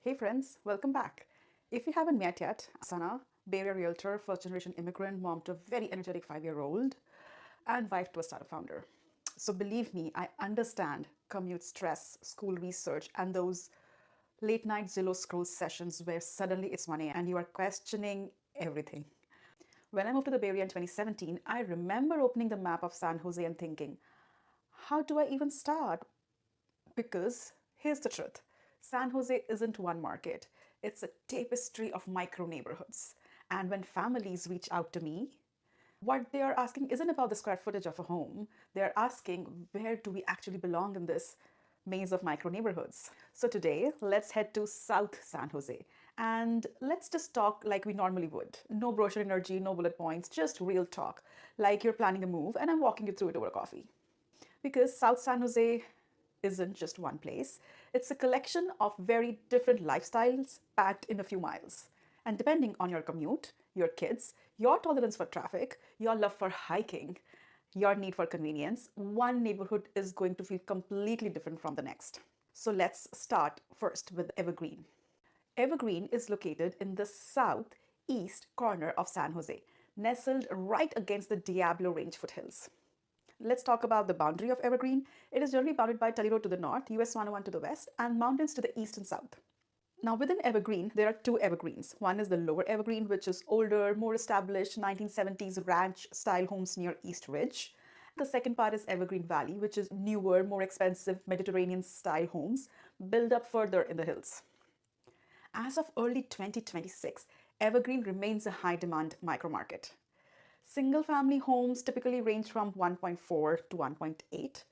Hey friends, welcome back. If you haven't met yet, Sana, Bay Area realtor, first generation immigrant, mom to a very energetic 5-year-old, and wife to a startup founder. So believe me, I understand commute stress, school research, and those late night Zillow scroll sessions where suddenly it's 1 a.m. and you are questioning everything. When I moved to the Bay Area in 2017, I remember opening the map of San Jose and thinking, how do I even start? Because here's the truth, San Jose isn't one market, it's a tapestry of micro neighborhoods. And when families reach out to me, what they are asking isn't about the square footage of a home, they're asking where do we actually belong in this maze of micro neighborhoods. So today, let's head to South San Jose and let's just talk like we normally would. No brochure energy, no bullet points, just real talk, like you're planning a move and I'm walking you through it over coffee. Because South San Jose isn't just one place, it's a collection of very different lifestyles packed in a few miles. And depending on your commute, your kids, your tolerance for traffic, your love for hiking, your need for convenience, one neighborhood is going to feel completely different from the next. So let's start first with Evergreen. Evergreen is located in the southeast corner of San Jose, nestled right against the Diablo Range foothills. Let's talk about the boundary of Evergreen. It is generally bounded by Tully Road to the north, US 101 to the west, and mountains to the east and south. Now, within Evergreen, there are two Evergreens. One is the lower Evergreen, which is older, more established 1970s ranch style homes near East Ridge. The second part is Evergreen Valley, which is newer, more expensive Mediterranean style homes built up further in the hills. As of early 2026, Evergreen remains a high demand micro market. Single family homes typically range from 1.4 to 1.8.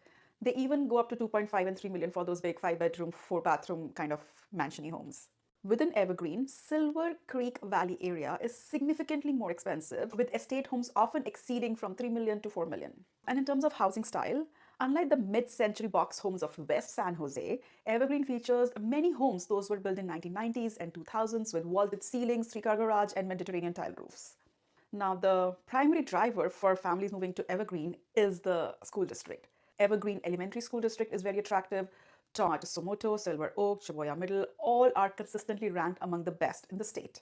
They even go up to 2.5 and 3 million for those big 5 bedroom, 4 bathroom kind of mansiony homes. Within Evergreen, Silver Creek Valley area is significantly more expensive, with estate homes often exceeding from 3 million to 4 million. And in terms of housing style, unlike the mid-century box homes of West San Jose, Evergreen features many homes those were built in 1990s and 2000s with vaulted ceilings, three-car garage, and Mediterranean tile roofs. Now, the primary driver for families moving to Evergreen is the school district. Evergreen Elementary School District is very attractive. Tomato, Silver Oak, Shibuya Middle, all are consistently ranked among the best in the state.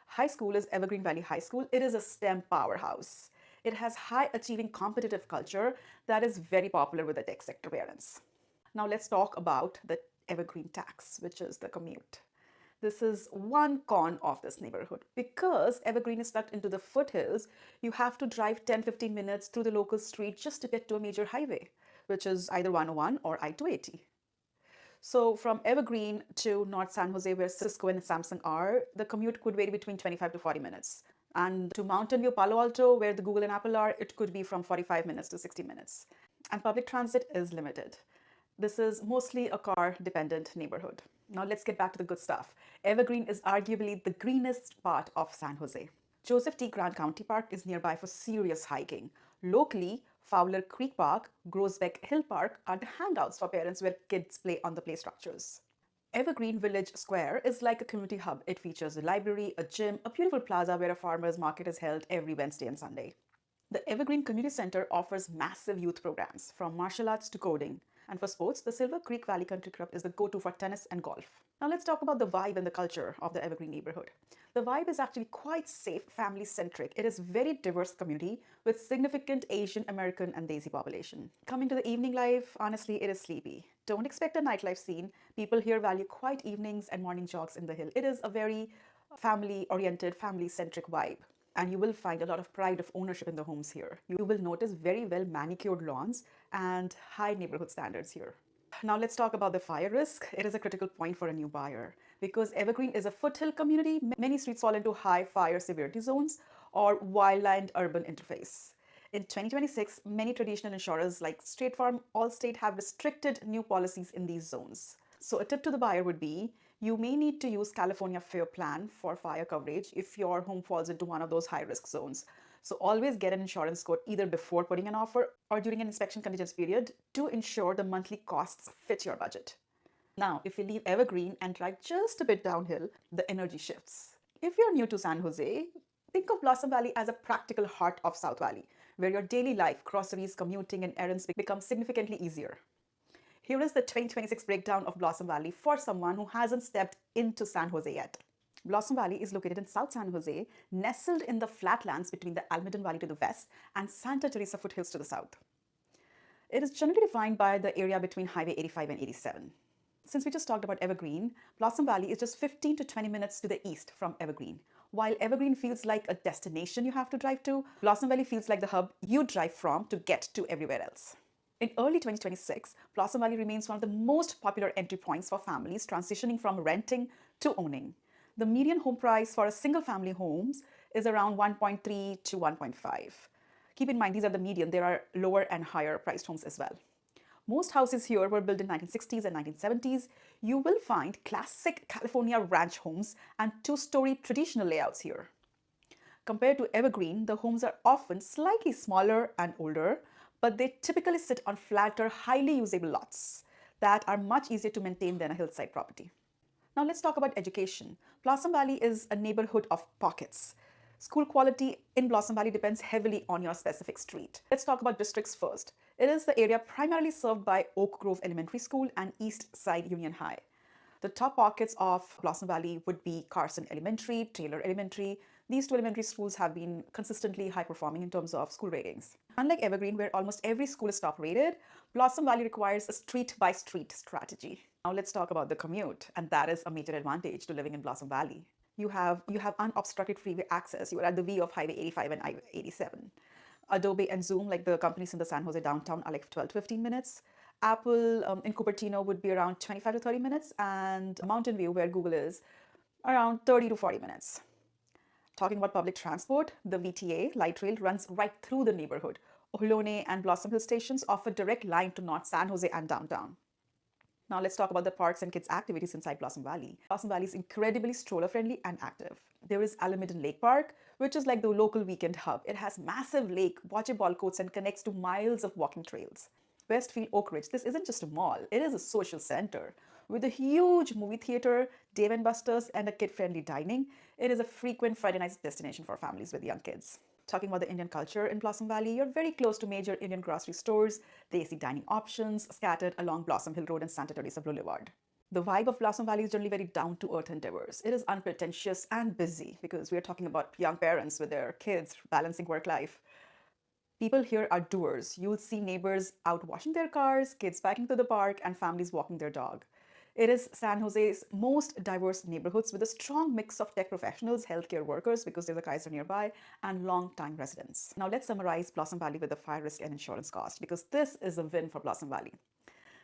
High school is Evergreen Valley High School. It is a STEM powerhouse. It has high achieving competitive culture that is very popular with the tech sector parents. Now let's talk about the Evergreen Tax, which is the commute. This is one con of this neighborhood. Because Evergreen is tucked into the foothills, you have to drive 10-15 minutes through the local street just to get to a major highway, which is either 101 or I-280. So from Evergreen to North San Jose, where Cisco and Samsung are, the commute could vary between 25 to 40 minutes. And to Mountain View, Palo Alto, where the Google and Apple are, it could be from 45 minutes to 60 minutes. And public transit is limited. This is mostly a car-dependent neighborhood. Now let's get back to the good stuff. Evergreen is arguably the greenest part of San Jose. Joseph T. Grant County Park is nearby for serious hiking. Locally, Fowler Creek Park, Groesbeck Hill Park are the hangouts for parents where kids play on the play structures. Evergreen Village Square is like a community hub. It features a library, a gym, a beautiful plaza where a farmer's market is held every Wednesday and Sunday. The Evergreen Community Center offers massive youth programs, from martial arts to coding. And for sports, the Silver Creek Valley Country Club is the go-to for tennis and golf. Now let's talk about the vibe and the culture of the Evergreen neighborhood. The vibe is actually quite safe, family-centric. It is a very diverse community with significant Asian, American, and Desi population. Coming to the evening life, honestly, it is sleepy. Don't expect a nightlife scene. People here value quiet evenings and morning jogs in the hill. It is a very family-oriented, family-centric vibe. And you will find a lot of pride of ownership in the homes here. You will notice very well manicured lawns and high neighborhood standards here. Now let's talk about the fire risk. It is a critical point for a new buyer. Because Evergreen is a foothill community, many streets fall into high fire severity zones or wildland urban interface. In 2026, many traditional insurers like State Farm, Allstate have restricted new policies in these zones. So a tip to the buyer would be, you may need to use California Fair Plan for fire coverage if your home falls into one of those high-risk zones. So always get an insurance quote either before putting an offer or during an inspection contingency period to ensure the monthly costs fit your budget. Now, if you leave Evergreen and drive just a bit downhill, the energy shifts. If you're new to San Jose, think of Blossom Valley as a practical heart of South Valley, where your daily life, groceries, commuting, and errands become significantly easier. Here is the 2026 breakdown of Blossom Valley for someone who hasn't stepped into San Jose yet. Blossom Valley is located in South San Jose, nestled in the flatlands between the Almaden Valley to the west and Santa Teresa foothills to the south. It is generally defined by the area between Highway 85 and 87. Since we just talked about Evergreen, Blossom Valley is just 15 to 20 minutes to the east from Evergreen. While Evergreen feels like a destination you have to drive to, Blossom Valley feels like the hub you drive from to get to everywhere else. In early 2026, Blossom Valley remains one of the most popular entry points for families transitioning from renting to owning. The median home price for a single family homes is around 1.3 to 1.5. Keep in mind, these are the median. There are lower and higher priced homes as well. Most houses here were built in 1960s and 1970s. You will find classic California ranch homes and two-story traditional layouts here. Compared to Evergreen, the homes are often slightly smaller and older, but they typically sit on flatter, highly usable lots that are much easier to maintain than a hillside property. Now let's talk about education. Blossom Valley is a neighborhood of pockets. School quality in Blossom Valley depends heavily on your specific street. Let's talk about districts first. It is the area primarily served by Oak Grove Elementary School and East Side Union High. The top pockets of Blossom Valley would be Carson Elementary, Taylor Elementary. These two elementary schools have been consistently high performing in terms of school ratings. Unlike Evergreen, where almost every school is top rated, Blossom Valley requires a street by street strategy. Now let's talk about the commute, and that is a major advantage to living in Blossom Valley. You have unobstructed freeway access. You are at the V of Highway 85 and I 87. Adobe and Zoom, like the companies in the San Jose downtown, are like 12 to 15 minutes. Apple in Cupertino would be around 25 to 30 minutes, and Mountain View, where Google is, around 30 to 40 minutes. Talking about public transport, the VTA light rail runs right through the neighborhood. Ohlone and Blossom Hill stations offer direct line to North San Jose and downtown. Now let's talk about the parks and kids activities inside Blossom Valley. Blossom Valley is incredibly stroller friendly and active. There is Alameden Lake Park, which is like the local weekend hub. It has massive lake, bocce ball courts, and connects to miles of walking trails. Westfield Oak Ridge, this isn't just a mall, it is a social center. With a huge movie theater, Dave & Buster's, and a kid-friendly dining, it is a frequent Friday night destination for families with young kids. Talking about the Indian culture in Blossom Valley, you're very close to major Indian grocery stores, desi dining options scattered along Blossom Hill Road and Santa Teresa Boulevard. The vibe of Blossom Valley is generally very down-to-earth and diverse. It is unpretentious and busy because we are talking about young parents with their kids balancing work life. People here are doers. You'll see neighbors out washing their cars, kids biking to the park, and families walking their dog. It is San Jose's most diverse neighborhoods with a strong mix of tech professionals, healthcare workers, because they're the Kaiser nearby, and long-time residents. Now let's summarize Blossom Valley with the fire risk and insurance cost, because this is a win for Blossom Valley.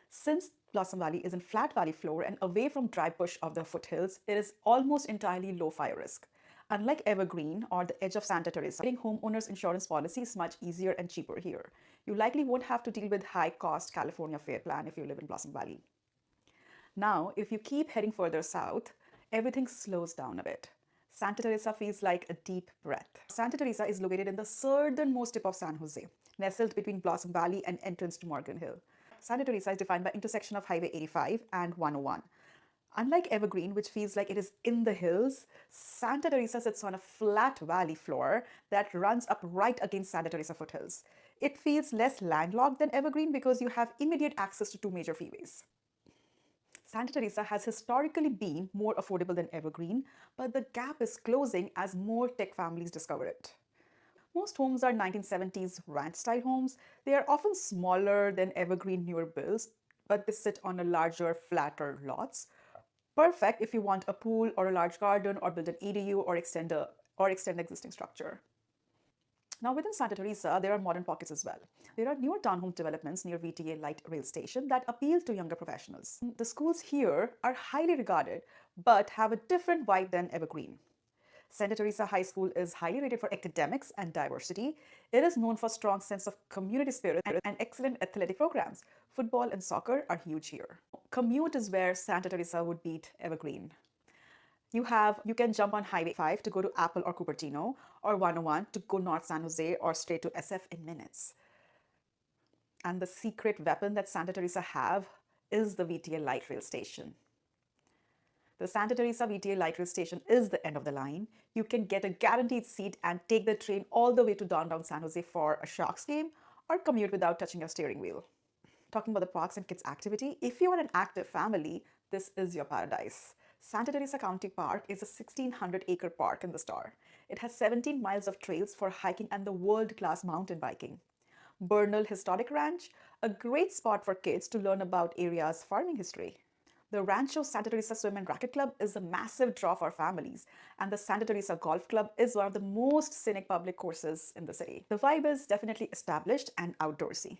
Since Blossom Valley is in flat valley floor and away from dry bush of the foothills, it is almost entirely low fire risk. Unlike Evergreen or the edge of Santa Teresa, getting homeowners insurance policy is much easier and cheaper here. You likely won't have to deal with high-cost California FAIR plan if you live in Blossom Valley. Now, if you keep heading further south, everything slows down a bit. Santa Teresa feels like a deep breath. Santa Teresa is located in the southernmost tip of San Jose, nestled between Blossom Valley and entrance to Morgan Hill. Santa Teresa is defined by intersection of Highway 85 and 101. Unlike Evergreen, which feels like it is in the hills, Santa Teresa sits on a flat valley floor that runs up right against Santa Teresa foothills. It feels less landlocked than Evergreen because you have immediate access to two major freeways. Santa Teresa has historically been more affordable than Evergreen, but the gap is closing as more tech families discover it. Most homes are 1970s ranch-style homes. They are often smaller than Evergreen newer builds, but they sit on a larger, flatter lots. Perfect if you want a pool or a large garden or build an EDU or extend existing structure. Now within Santa Teresa, there are modern pockets as well. There are newer townhome developments near VTA Light Rail Station that appeal to younger professionals. The schools here are highly regarded, but have a different vibe than Evergreen. Santa Teresa High School is highly rated for academics and diversity. It is known for a strong sense of community spirit and excellent athletic programs. Football and soccer are huge here. Commute is where Santa Teresa would beat Evergreen. You can jump on Highway 5 to go to Apple or Cupertino, or 101 to go North San Jose or straight to SF in minutes. And the secret weapon that Santa Teresa have is the VTA Light Rail Station. The Santa Teresa VTA Light Rail Station is the end of the line. You can get a guaranteed seat and take the train all the way to downtown San Jose for a Sharks game or commute without touching your steering wheel. Talking about the parks and kids activity, if you are an active family, this is your paradise. Santa Teresa County Park is a 1,600-acre park in the star. It has 17 miles of trails for hiking and the world-class mountain biking. Bernal Historic Ranch, a great spot for kids to learn about area's farming history. The Rancho Santa Teresa Swim and Racket Club is a massive draw for families, and the Santa Teresa Golf Club is one of the most scenic public courses in the city. The vibe is definitely established and outdoorsy.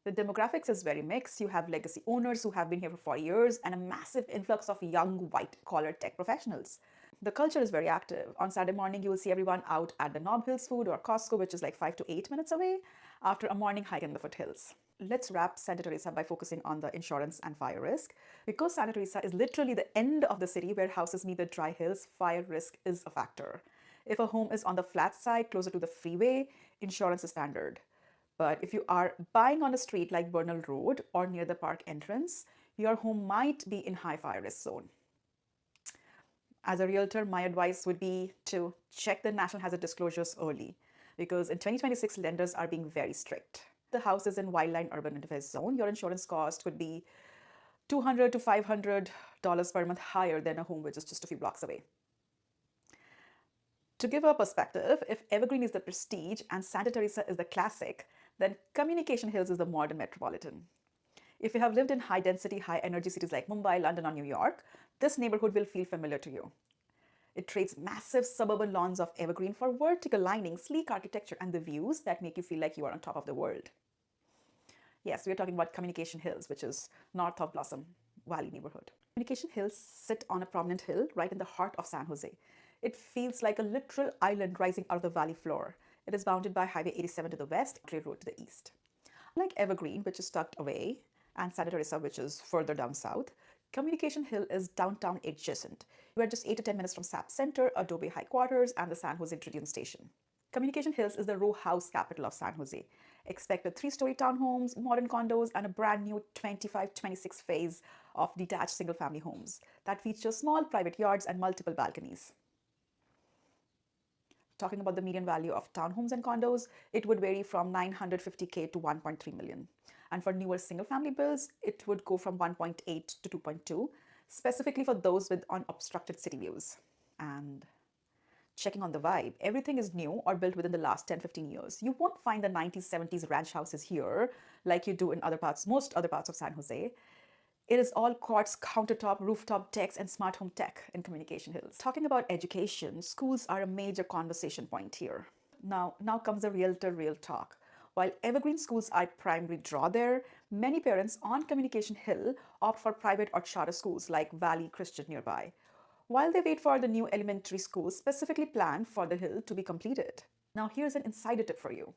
The demographics is very mixed. You have legacy owners who have been here for 40 years and a massive influx of young white-collar tech professionals. The culture is very active. On Saturday morning, you will see everyone out at the Nob Hills Food or Costco, which is like 5 to 8 minutes away, after a morning hike in the foothills. Let's wrap Santa Teresa by focusing on the insurance and fire risk. Because Santa Teresa is literally the end of the city where houses meet the dry hills, fire risk is a factor. If a home is on the flat side, closer to the freeway, insurance is standard. But if you are buying on a street like Bernal Road or near the park entrance, your home might be in high fire risk zone. As a realtor, my advice would be to check the national hazard disclosures early, because in 2026, lenders are being very strict. The house is in wildland urban interface zone. Your insurance cost could be $200 to $500 per month higher than a home which is just a few blocks away. To give a perspective, if Evergreen is the prestige and Santa Teresa is the classic, then Communication Hills is the modern metropolitan. If you have lived in high-density, high-energy cities like Mumbai, London, or New York, this neighborhood will feel familiar to you. It trades massive suburban lawns of evergreen for vertical lining, sleek architecture, and the views that make you feel like you are on top of the world. Yes, we are talking about Communication Hills, which is north of Blossom Valley neighborhood. Communication Hills sit on a prominent hill right in the heart of San Jose. It feels like a literal island rising out of the valley floor. It is bounded by Highway 87 to the west, Brochure Road to the east. Unlike Evergreen, which is tucked away, and Santa Teresa, which is further down south, Communication Hill is downtown adjacent. You are just 8 to 10 minutes from SAP Center, Adobe Headquarters, and the San Jose Tribune Station. Communication Hills is the row house capital of San Jose. Expect the 3-story townhomes, modern condos, and a brand new 25-26 phase of detached single-family homes that feature small private yards and multiple balconies. Talking about the median value of townhomes and condos, it would vary from $950K to $1.3 million. And for newer single-family builds, it would go from 1.8 to 2.2, specifically for those with unobstructed city views. And checking on the vibe, everything is new or built within the last 10-15 years. You won't find the 90s, 70s ranch houses here like you do in most other parts of San Jose. It is all quartz countertop, rooftop decks, and smart home tech in Communication Hills. Talking about education, schools are a major conversation point here. Now comes the realtor real talk. While Evergreen schools are primary draw there, many parents on Communication Hill opt for private or charter schools like Valley Christian nearby, while they wait for the new elementary school specifically planned for the hill to be completed. Now here's an insider tip for you.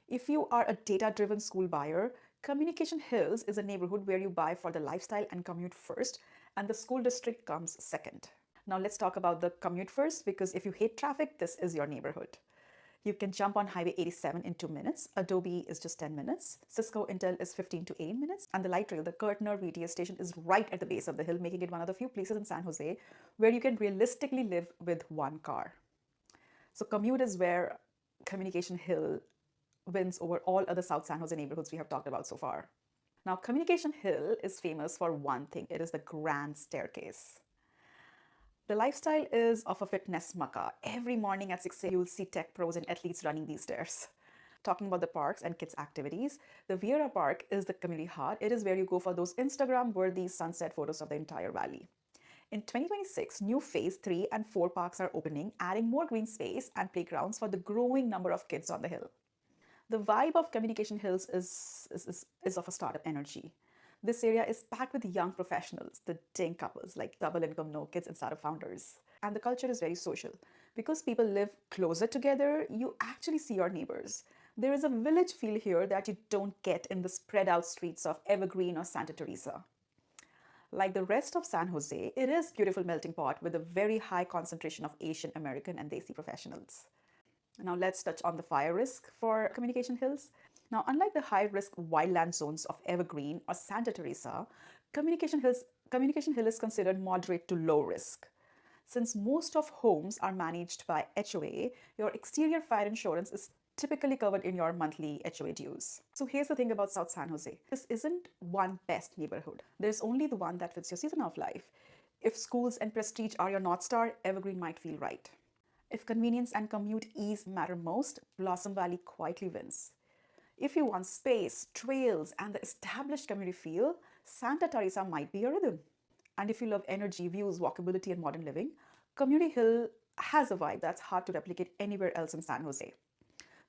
If you are a data-driven school buyer, Communication Hills is a neighborhood where you buy for the lifestyle and commute first, and the school district comes second. Now let's talk about the commute first, because if you hate traffic, this is your neighborhood. You can jump on Highway 87 in 2 minutes. Adobe is just 10 minutes. Cisco Intel is 15 to 18 minutes. And the light rail, the Kurtner VTA station, is right at the base of the hill, making it one of the few places in San Jose where you can realistically live with one car. So commute is where Communication Hill wins over all other South San Jose neighborhoods we have talked about so far. Now, Communication Hill is famous for one thing. It is the grand staircase. The lifestyle is of a fitness mecca. Every morning at 6 a.m., you'll see tech pros and athletes running these stairs. Talking about the parks and kids' activities, the Viera Park is the community heart. It is where you go for those Instagram-worthy sunset photos of the entire valley. In 2026, new Phase 3 and 4 parks are opening, adding more green space and playgrounds for the growing number of kids on the hill. The vibe of Communication Hills is of a startup energy. This area is packed with young professionals, the ding couples like double income, no kids, and startup founders. And the culture is very social. Because people live closer together, you actually see your neighbors. There is a village feel here that you don't get in the spread out streets of Evergreen or Santa Teresa. Like the rest of San Jose, it is a beautiful melting pot with a very high concentration of Asian American and Desi professionals. Now let's touch on the fire risk for Communication Hills. Now, unlike the high-risk wildland zones of Evergreen or Santa Teresa, Communication Hill is considered moderate to low risk. Since most of homes are managed by HOA, your exterior fire insurance is typically covered in your monthly HOA dues. So here's the thing about South San Jose. This isn't one best neighborhood. There's only the one that fits your season of life. If schools and prestige are your North Star, Evergreen might feel right. If convenience and commute ease matter most, Blossom Valley quietly wins. If you want space, trails, and the established community feel, Santa Teresa might be your rhythm. And if you love energy, views, walkability, and modern living, Community Hill has a vibe that's hard to replicate anywhere else in San Jose.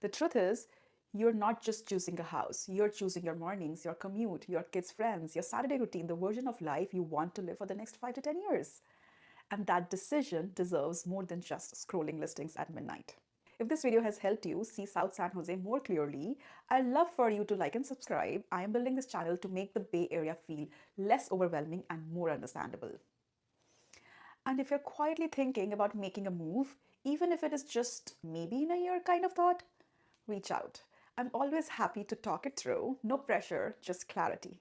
The truth is, you're not just choosing a house, you're choosing your mornings, your commute, your kids' friends, your Saturday routine, the version of life you want to live for the next 5 to 10 years. And that decision deserves more than just scrolling listings at midnight. If this video has helped you see South San Jose more clearly, I'd love for you to like and subscribe. I am building this channel to make the Bay Area feel less overwhelming and more understandable. And if you're quietly thinking about making a move, even if it is just maybe in a year kind of thought, reach out. I'm always happy to talk it through. No pressure, just clarity.